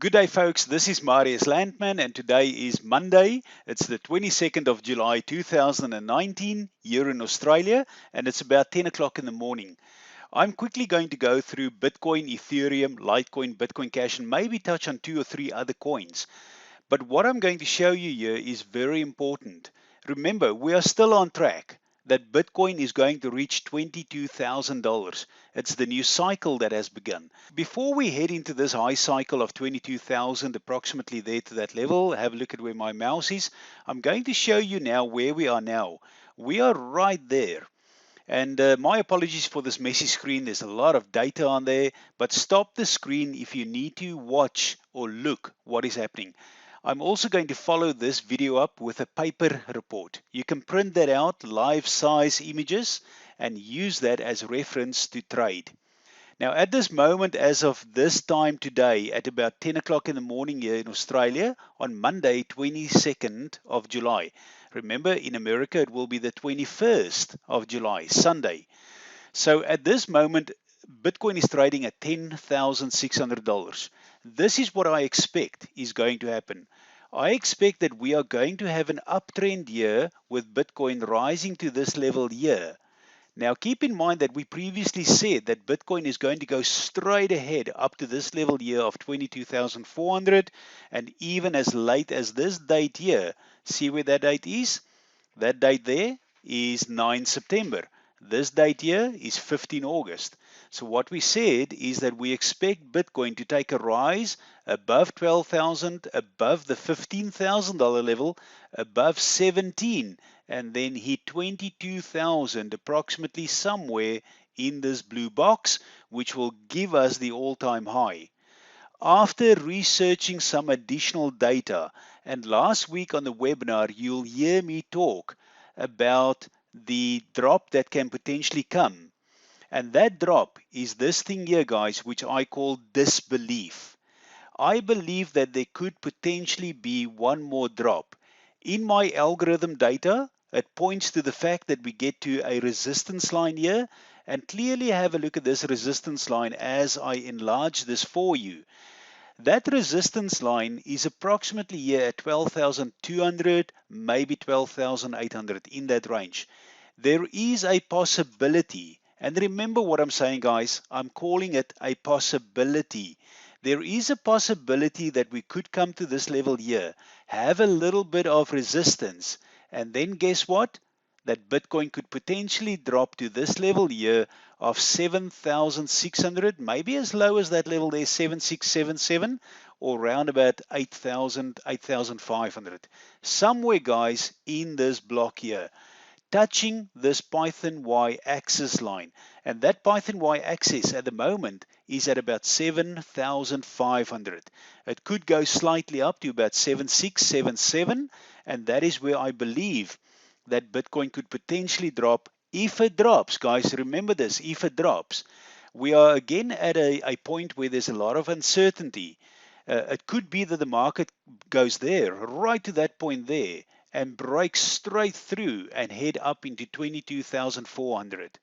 Good day, folks. This is Marius Landman, and today is Monday. It's the 22nd of July 2019 here in Australia, and it's about 10 o'clock in the morning. I'm quickly going to go through Bitcoin, Ethereum, Litecoin, Bitcoin Cash, and maybe touch on 2 or 3 other coins. But what I'm going to show you here is very important. Remember, we are still on track that Bitcoin is going to reach $22,000. It's the new cycle that has begun. Before we head into this high cycle of 22,000, approximately there to that level, have a look at where my mouse is. I'm going to show you now where we are now. We are right there. And my apologies for this messy screen. There's a lot of data on there, but stop the screen if you need to watch or look what is happening. I'm also going to follow this video up with a paper report. You can print that out, live size images, and use that as reference to trade. Now at this moment, as of this time today, at about 10 o'clock in the morning here in Australia, on Monday 22nd of July. Remember, in America it will be the 21st of July, Sunday. So at this moment, Bitcoin is trading at $10,600. This is what I expect is going to happen. I expect that we are going to have an uptrend here with Bitcoin rising to this level here. Now keep in mind that we previously said that Bitcoin is going to go straight ahead up to this level here of 22,400, and even as late as this date here. See where that date is? That date there is 9 September. This date here is 15 August. So what we said is that we expect Bitcoin to take a rise above 12,000, above the $15,000 level, above 17, and then hit 22,000 approximately somewhere in this blue box, which will give us the all-time high. After researching some additional data, and last week on the webinar, you'll hear me talk about the drop that can potentially come. And that drop is this thing here, guys, which I call disbelief. I believe that there could potentially be one more drop. In my algorithm data, it points to the fact that we get to a resistance line here, and clearly have a look at this resistance line as I enlarge this for you. That resistance line is approximately here at 12,200, maybe 12,800, in that range. There is a possibility, and remember what I'm saying, guys, I'm calling it a possibility. There is a possibility that we could come to this level here, have a little bit of resistance, and then guess what? That Bitcoin could potentially drop to this level here of 7,600, maybe as low as that level there, 7,677, or around about 8,000, 8,500. Somewhere, guys, in this block here, touching this Python y-axis line. And that Python y-axis at the moment is at about 7,500. It could go slightly up to about 7,677, and that is where I believe that Bitcoin could potentially drop. If it drops, guys, remember this, if it drops, we are again at a point where there's a lot of uncertainty. It could be that the market goes there, right to that point there, and breaks straight through and head up into 22,400.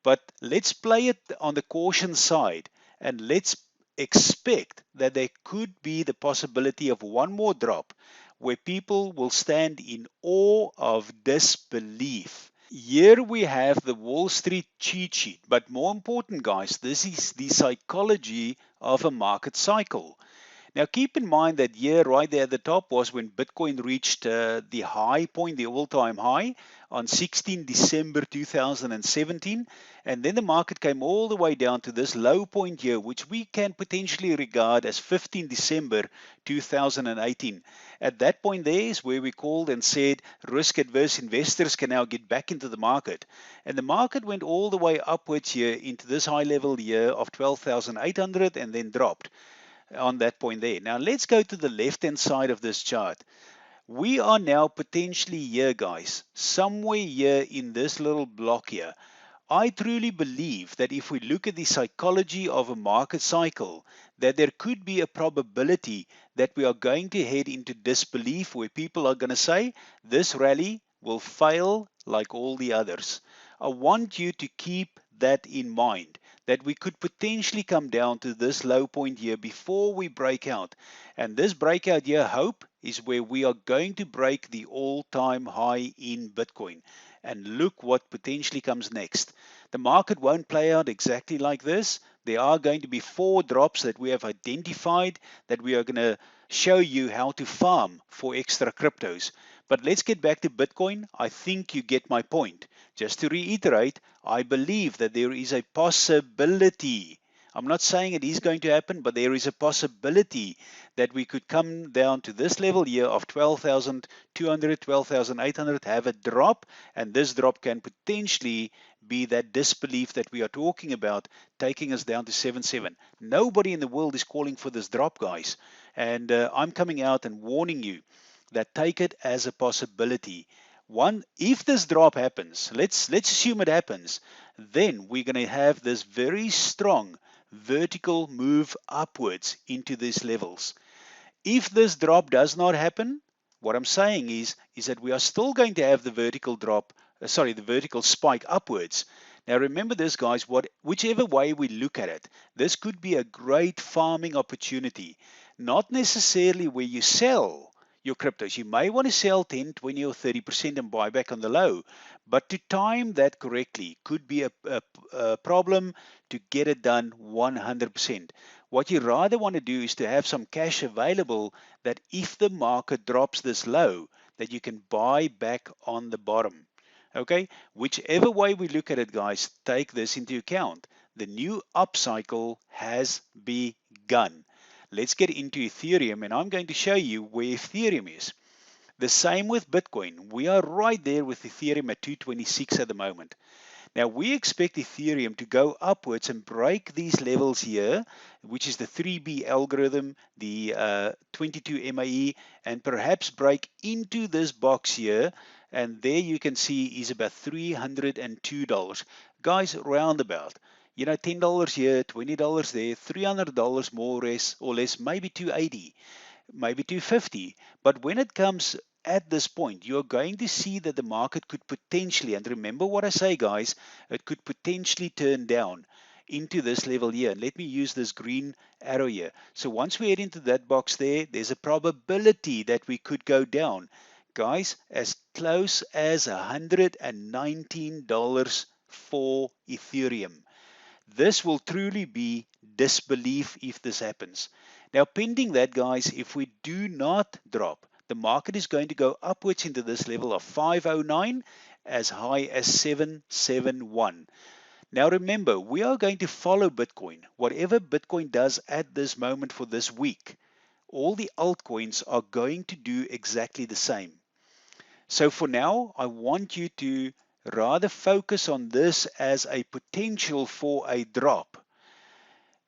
But let's play it on the caution side, and let's expect that there could be the possibility of one more drop where people will stand in awe of disbelief. Here we have the Wall Street cheat sheet, but more important, guys, this is the psychology of a market cycle. Now keep in mind that here right there at the top was when Bitcoin reached the high point, the all-time high on 16 December 2017, and then the market came all the way down to this low point here, which we can potentially regard as 15 December 2018. At that point there is where we called and said risk-adverse investors can now get back into the market, and the market went all the way upwards here into this high level here of 12,800 and then dropped on that point there. Now let's go to the left hand side of this chart. We are now potentially here, guys, somewhere here in this little block here. I truly believe that if we look at the psychology of a market cycle, that there could be a probability that we are going to head into disbelief, where people are going to say this rally will fail like all the others. I want you to keep that in mind. that we could potentially come down to this low point here before we break out. And this breakout here, hope, is where we are going to break the all-time high in Bitcoin. And look what potentially comes next. The market won't play out exactly like this. There are going to be 4 drops that we have identified that we are going to show you how to farm for extra cryptos. But let's get back to Bitcoin. I think you get my point. Just to reiterate, I believe that there is a possibility. I'm not saying it is going to happen, but there is a possibility that we could come down to this level here of 12,200, 12,800, have a drop, and this drop can potentially be that disbelief that we are talking about, taking us down to 7.7. Nobody in the world is calling for this drop, guys. And I'm coming out and warning you that take it as a possibility. One, if this drop happens, let's assume it happens, then we're going to have this very strong vertical move upwards into these levels. If this drop does not happen, what I'm saying is that we are still going to have the vertical drop, the vertical spike upwards. Now remember this, guys, whichever way we look at it, this could be a great farming opportunity. Not necessarily where you sell your cryptos. You may want to sell 10, 20 or 30% and buy back on the low, but to time that correctly could be a problem to get it done 100%. What you rather want to do is to have some cash available that if the market drops this low, that you can buy back on the bottom. Okay, whichever way we look at it, guys, take this into account. The new upcycle has begun. Let's get into Ethereum, and I'm going to show you where Ethereum is. The same with Bitcoin. We are right there with Ethereum at 226 at the moment. Now we expect Ethereum to go upwards and break these levels here, which is the 3B algorithm, the 22 MAE, and perhaps break into this box here. And there you can see is about $302. Guys, roundabout. You know, $10 here, $20 there, $300 more or less, maybe 280, maybe 250. But when it comes at this point, you're going to see that the market could potentially, and remember what I say, guys, it could potentially turn down into this level here. And let me use this green arrow here. So once we head into that box there, there's a probability that we could go down, guys, as close as $119 for Ethereum. This will truly be disbelief if this happens. Now, pending that, guys, if we do not drop, the market is going to go upwards into this level of 509 as high as 771. Now, remember, we are going to follow Bitcoin. Whatever Bitcoin does at this moment for this week, all the altcoins are going to do exactly the same. So for now, I want you to rather focus on this as a potential for a drop.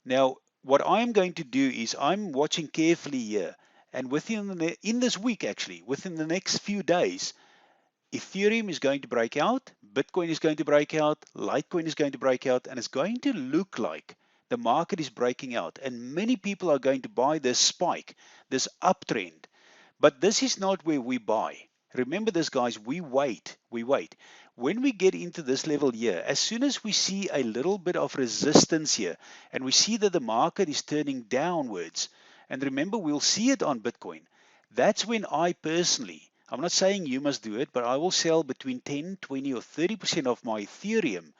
Now, what I'm going to do is I'm watching carefully here, and in this week actually, within the next few days, Ethereum is going to break out, Bitcoin is going to break out, Litecoin is going to break out, and it's going to look like the market is breaking out, and many people are going to buy this spike, this uptrend. But this is not where we buy. Remember this, guys, we wait. When we get into this level here, as soon as we see a little bit of resistance here, and we see that the market is turning downwards, and remember, we'll see it on Bitcoin, that's when I personally, I'm not saying you must do it, but I will sell between 10, 20, or 30% of my Ethereum,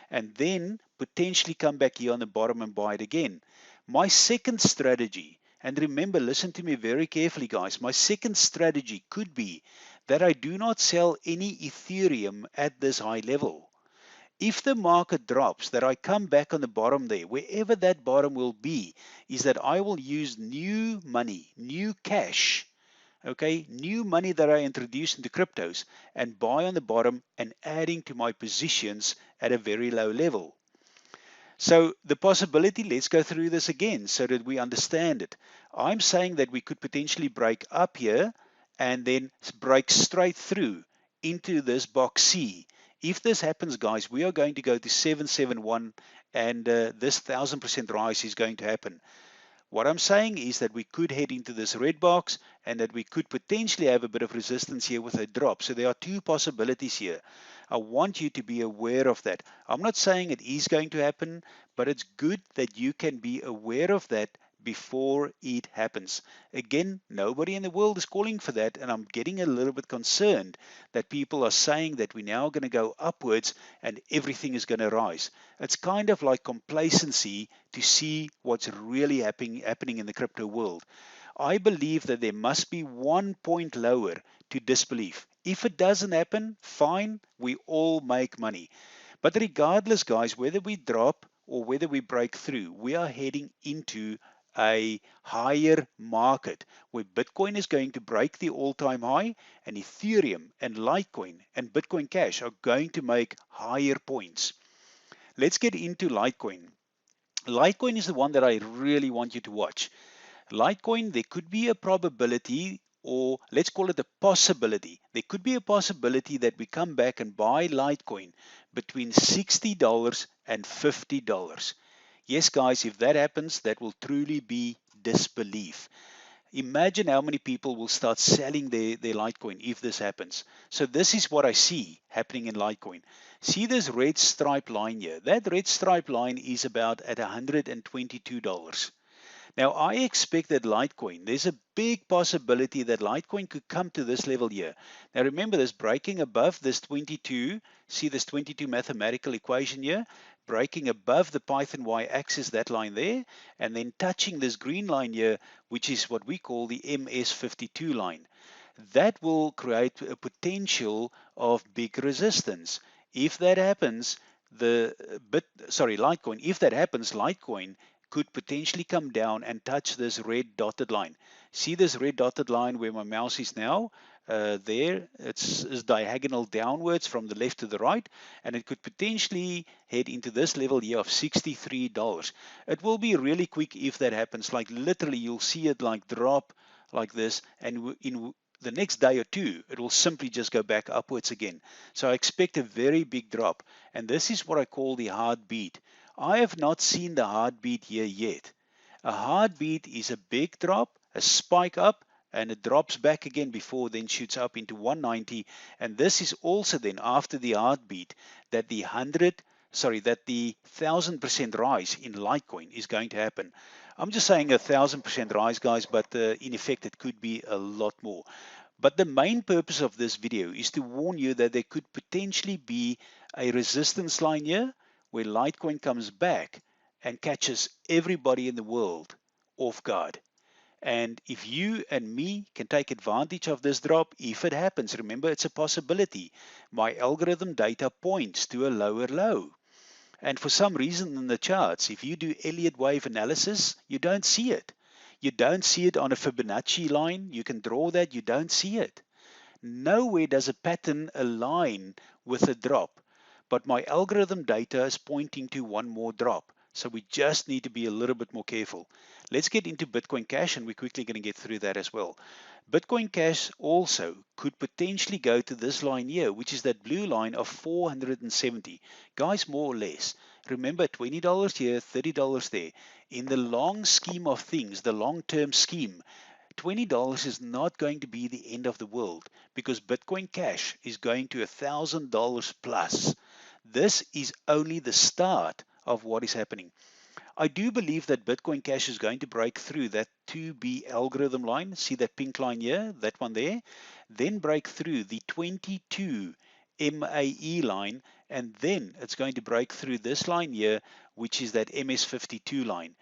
and then potentially come back here on the bottom and buy it again. My second strategy, and remember, listen to me very carefully, guys. My second strategy could be that I do not sell any Ethereum at this high level. If the market drops, that I come back on the bottom there, wherever that bottom will be, is that I will use new money, new cash, okay, new money that I introduce into cryptos and buy on the bottom and adding to my positions at a very low level. So the possibility, let's go through this again so that we understand it. I'm saying that we could potentially break up here and then break straight through into this box C. If this happens, guys, we are going to go to 771 and this 1000% rise is going to happen. What I'm saying is that we could head into this red box and that we could potentially have a bit of resistance here with a drop. So there are two possibilities here. I want you to be aware of that. I'm not saying it is going to happen, but it's good that you can be aware of that before it happens. Again, nobody in the world is calling for that, and I'm getting a little bit concerned that people are saying that we're now going to go upwards and everything is going to rise. It's kind of like complacency to see what's really happening in the crypto world. I believe that there must be 1 point lower to disbelief. If it doesn't happen, fine, we all make money. But regardless, guys, whether we drop or whether we break through, we are heading into a higher market where Bitcoin is going to break the all-time high, and Ethereum and Litecoin and Bitcoin Cash are going to make higher points. Let's get into Litecoin. Litecoin is the one that I really want you to watch. Litecoin, there could be a probability, or let's call it a possibility. There could be a possibility that we come back and buy Litecoin between $60 and $50. Yes, guys, if that happens, that will truly be disbelief. Imagine how many people will start selling their Litecoin if this happens. So this is what I see happening in Litecoin. See this red stripe line here? That red stripe line is about at $122. Now, I expect that Litecoin, there's a big possibility that Litecoin could come to this level here. Now, remember this, breaking above this 22, see this 22 mathematical equation here, breaking above the Python y-axis, that line there, and then touching this green line here, which is what we call the MS52 line. That will create a potential of big resistance. If that happens, Litecoin, if that happens, Litecoin could potentially come down and touch this red dotted line. See this red dotted line where my mouse is now? There, it's diagonal downwards from the left to the right, and it could potentially head into this level here of $63. It will be really quick if that happens. Like literally, you'll see it like drop like this, and in the next day or two, it will simply just go back upwards again. So I expect a very big drop, and this is what I call the heartbeat. I have not seen the heartbeat here yet. A heartbeat is a big drop, a spike up, and it drops back again before then shoots up into 190. And this is also then after the heartbeat that the 1000% rise in Litecoin is going to happen. I'm just saying 1000% rise, guys, but in effect it could be a lot more. But the main purpose of this video is to warn you that there could potentially be a resistance line here where Litecoin comes back and catches everybody in the world off guard. And if you and me can take advantage of this drop, if it happens, remember it's a possibility. My algorithm data points to a lower low. And for some reason in the charts, if you do Elliott wave analysis, you don't see it. You don't see it on a Fibonacci line. You can draw that, you don't see it. Nowhere does a pattern align with a drop, but my algorithm data is pointing to one more drop. So we just need to be a little bit more careful. Let's get into Bitcoin Cash, and we're quickly going to get through that as well. Bitcoin Cash also could potentially go to this line here, which is that blue line of 470. Guys, more or less. Remember, $20 here, $30 there. In the long scheme of things, the long-term scheme, $20 is not going to be the end of the world, because Bitcoin Cash is going to $1,000 plus. This is only the start of what is happening. I do believe that Bitcoin Cash is going to break through that 2B algorithm line. See that pink line here, that one there, then break through the 22 MAE line, and then it's going to break through this line here, which is that MS52 line.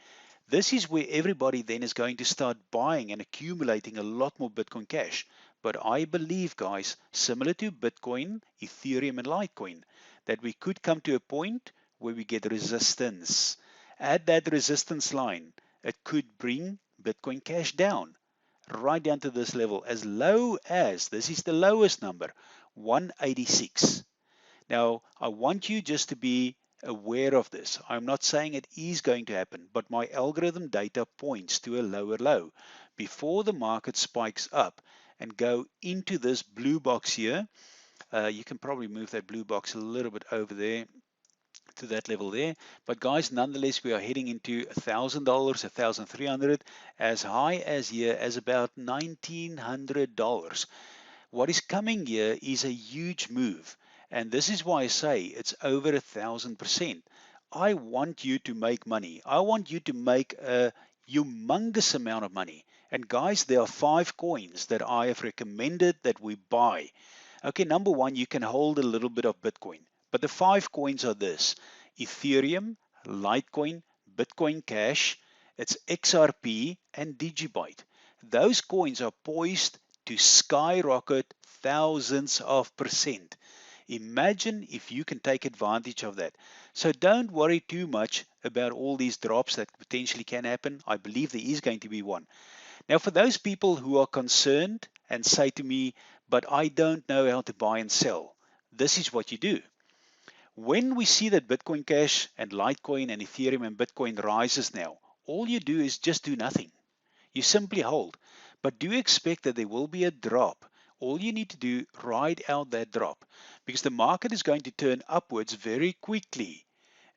This is where everybody then is going to start buying and accumulating a lot more Bitcoin Cash. But I believe, guys, similar to Bitcoin, Ethereum, and Litecoin, that we could come to a point where we get resistance. At that resistance line, it could bring Bitcoin Cash down, right down to this level, as low as, this is the lowest number, 186. Now, I want you just to be aware of this. I'm not saying it is going to happen, but my algorithm data points to a lower low before the market spikes up and go into this blue box here. You can probably move that blue box a little bit over there to that level there. But guys, nonetheless, we are heading into $1,000, 1,300, as high as here as about $1,900. What is coming here is a huge move. And this is why I say it's over 1,000%. I want you to make money. I want you to make a humongous amount of money. And guys, there are 5 coins that I have recommended that we buy. Okay, number one, you can hold a little bit of Bitcoin. But the 5 coins are this: Ethereum, Litecoin, Bitcoin Cash, it's XRP, and DGB. Those coins are poised to skyrocket thousands of percent. Imagine if you can take advantage of that. So don't worry too much about all these drops that potentially can happen. I believe there is going to be one. Now, for those people who are concerned and say to me, but I don't know how to buy and sell, this is what you do. When we see that Bitcoin Cash and Litecoin and Ethereum and Bitcoin rises now, all you do is just do nothing. You simply hold. But do expect that there will be a drop. All you need to do, ride out that drop, because the market is going to turn upwards very quickly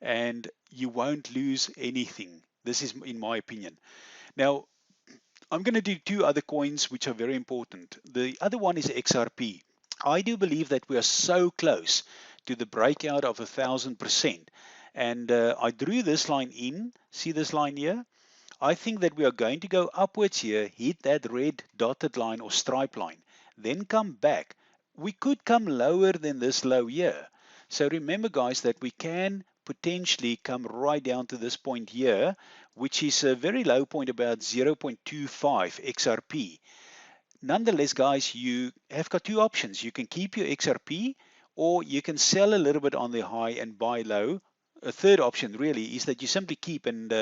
and you won't lose anything. This is in my opinion. Now, I'm going to do 2 other coins which are very important. The other one is XRP. I do believe that we are so close to the breakout of 1,000%. And I drew this line in. See this line here? I think that we are going to go upwards here, hit that red dotted line or stripe line, then come back. We could come lower than this low here. So remember, guys, that we can potentially come right down to this point here, which is a very low point, about 0.25 XRP. Nonetheless, guys, you have got 2 options. You can keep your XRP, or you can sell a little bit on the high and buy low. A third option really is that you simply keep and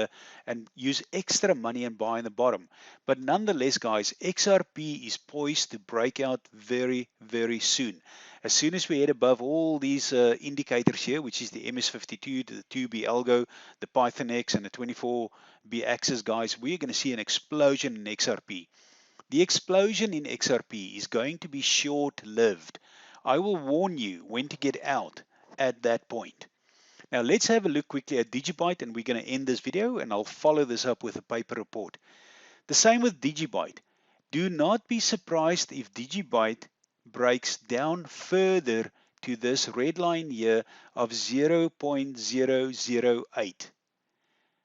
use extra money and buy in the bottom. But nonetheless, guys, XRP is poised to break out very, very soon. As soon as we head above all these indicators here, which is the MS52, the 2B algo, the Python X, and the 24B axis, guys, we're going to see an explosion in XRP. The explosion in XRP is going to be short-lived. I will warn you when to get out at that point. Now let's have a look quickly at DGB, and we're going to end this video, and I'll follow this up with a paper report. The same with DGB. Do not be surprised if DGB breaks down further to this red line here of 0.008.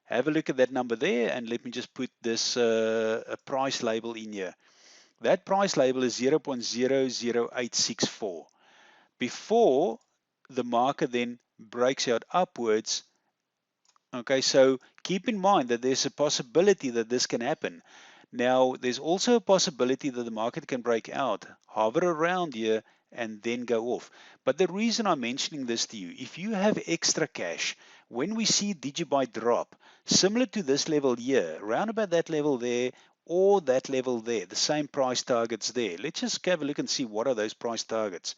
Have a look at that number there, and let me just put this a price label in here. That price label is 0.00864. Before the market then breaks out upwards. Okay, so keep in mind that there's a possibility that this can happen. Now, there's also a possibility that the market can break out, hover around here, and then go off. But the reason I'm mentioning this to you, if you have extra cash, when we see DGB drop, similar to this level here, around about that level there, or that level there, the same price targets there. Let's just have a look and see what are those price targets.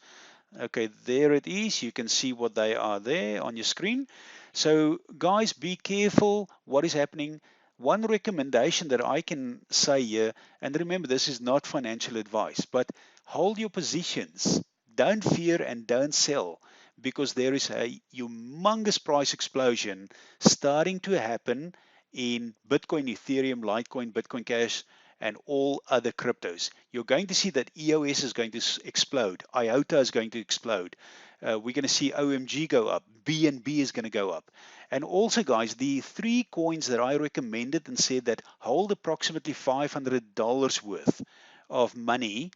Okay, there it is. You can see what they are there on your screen. So guys, be careful what is happening. One recommendation that I can say here, and remember, this is not financial advice, but hold your positions. Don't fear and don't sell, because there is a humongous price explosion starting to happen in Bitcoin, Ethereum, Litecoin, Bitcoin Cash, and all other cryptos. You're going to see that EOS is going to explode. IOTA is going to explode. We're going to see OMG go up. BNB is going to go up. And also, guys, the 3 coins that I recommended and said that hold approximately $500 worth of money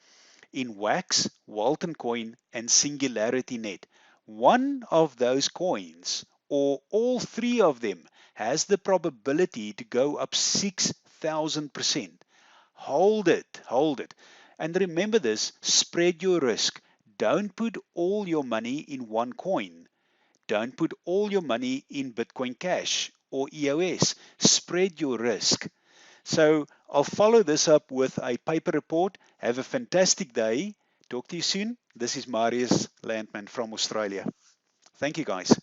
in Wax, Walton Coin, and Singularity Net. One of those coins, or all 3 of them, has the probability to go up 6,000%. Hold it, hold it. And remember this, spread your risk. Don't put all your money in one coin. Don't put all your money in Bitcoin Cash or EOS. Spread your risk. So I'll follow this up with a paper report. Have a fantastic day. Talk to you soon. This is Marius Landman from Australia. Thank you, guys.